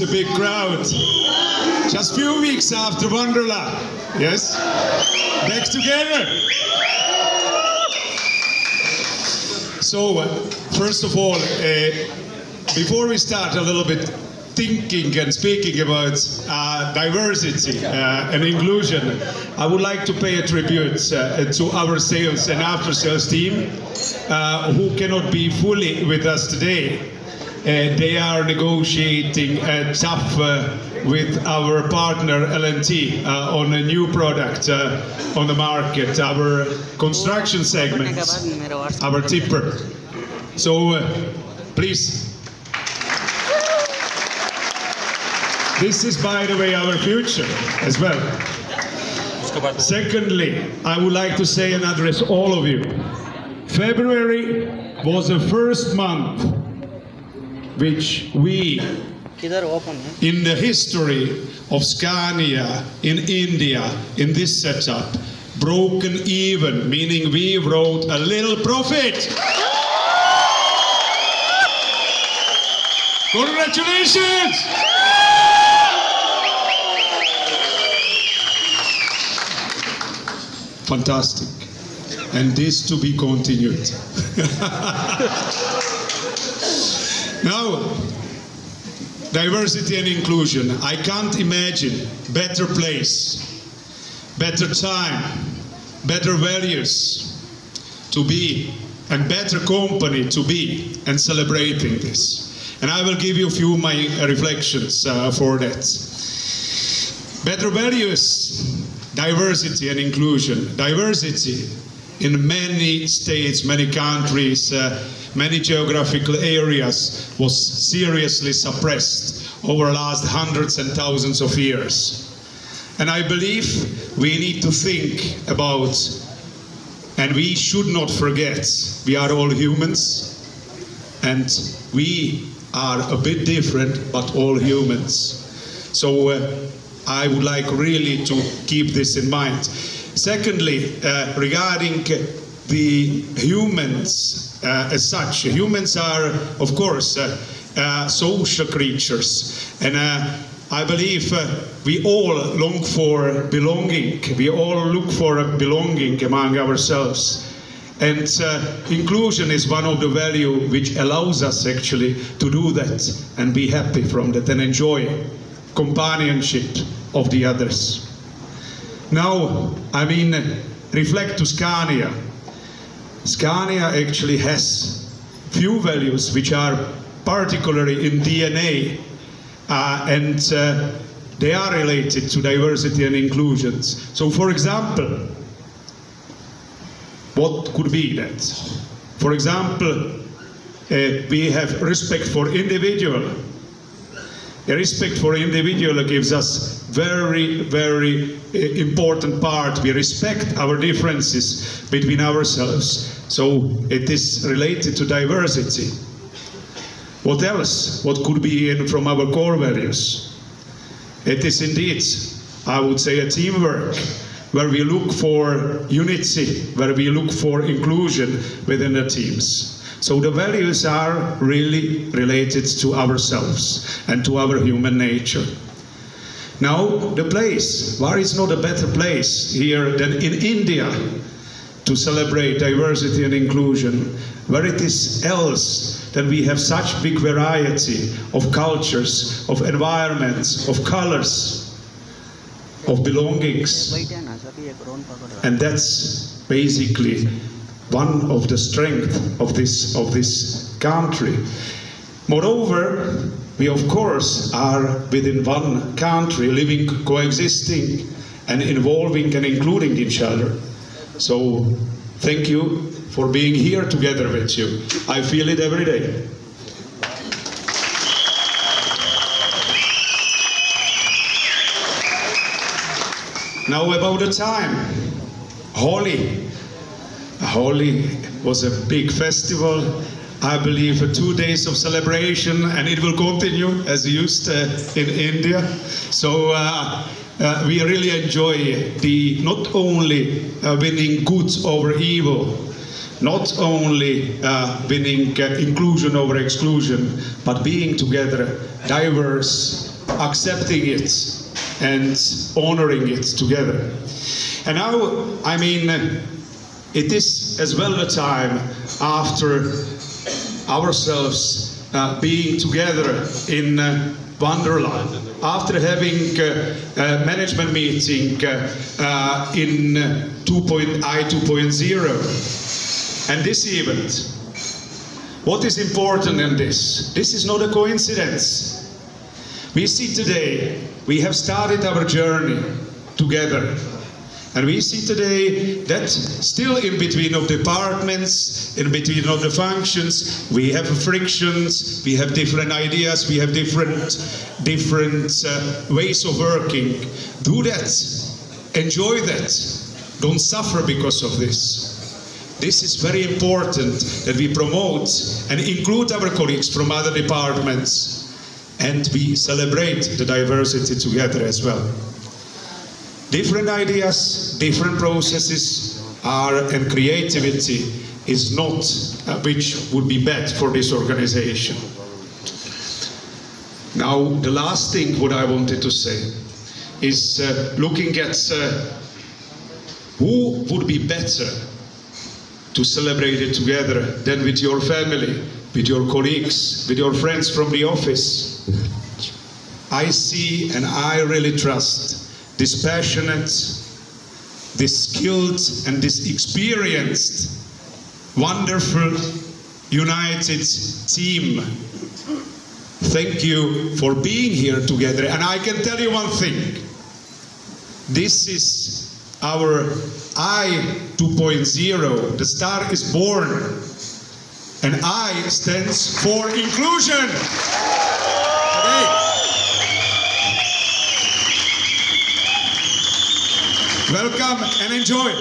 a big crowd. Just few weeks after Wanderla. Yes? Back together. So, first of all, before we start a little bit thinking and speaking about diversity and inclusion, I would like to pay a tribute to our sales and after-sales team who cannot be fully with us today. They are negotiating tough with our partner L&T on a new product on the market, our construction segment, our tipper. So please. This is, by the way, our future as well. Secondly, I would like to say and address all of you. February was the first month which we, in the history of Scania in India, in this setup, broken even, meaning we wrote a little profit. Congratulations! Fantastic. And this to be continued. Now, diversity and inclusion. I can't imagine better place, better time, better values to be, and better company to be, and celebrating this. And I will give you a few of my reflections for that. Better values, diversity and inclusion. Diversity in many states, many countries, many geographical areas was seriously suppressed over the last hundreds and thousands of years. And I believe we need to think about, and we should not forget, we are all humans, and we are a bit different, but all humans. So I would like really to keep this in mind. Secondly, regarding the humans as such, humans are, of course, social creatures, and I believe we all long for belonging. We all look for a belonging among ourselves. And inclusion is one of the values which allows us actually to do that and be happy from that and enjoy companionship of the others. Now, I mean, reflect to Scania. Scania actually has few values which are particularly in DNA, and they are related to diversity and inclusion. So, for example, what could be that? For example, we have respect for individual. A respect for individual gives us very, very important part. We respect our differences between ourselves. So it is related to diversity. What else? What could be in from our core values? It is indeed, I would say, a teamwork, where we look for unity, where we look for inclusion within the teams. So the values are really related to ourselves and to our human nature. Now, the place. Where is not a better place here than in India to celebrate diversity and inclusion? Where it is else that we have such big variety of cultures, of environments, of colors, of belongings. And that's basically one of the strengths of this country. Moreover, we of course are within one country, living, coexisting, and involving and including each other. So thank you for being here together with you. I feel it every day. Now about the time. Holi was a big festival. I believe 2 days of celebration, and it will continue as used in India. So we really enjoy the not only winning good over evil, not only winning inclusion over exclusion, but being together diverse accepting it and honoring it together. And now, I mean, it is as well the time after ourselves being together in Wonderland, after having a management meeting in I 2.0, and this event. What is important in this? This is not a coincidence. We see today, we have started our journey together. And we see today that still in between of departments, in between of the functions, we have frictions, we have different ideas, we have different ways of working. Do that. Enjoy that. Don't suffer because of this. This is very important that we promote and include our colleagues from other departments, and we celebrate the diversity together as well. Different ideas, different processes and creativity is not which would be bad for this organization. Now, the last thing what I wanted to say is looking at who would be better to celebrate it together than with your family, with your colleagues, with your friends from the office. I see and I really trust this passionate, this skilled and this experienced, wonderful, united team. Thank you for being here together. And I can tell you one thing. This is our I 2.0. The star is born. And I stands for inclusion. Today. Welcome and enjoy.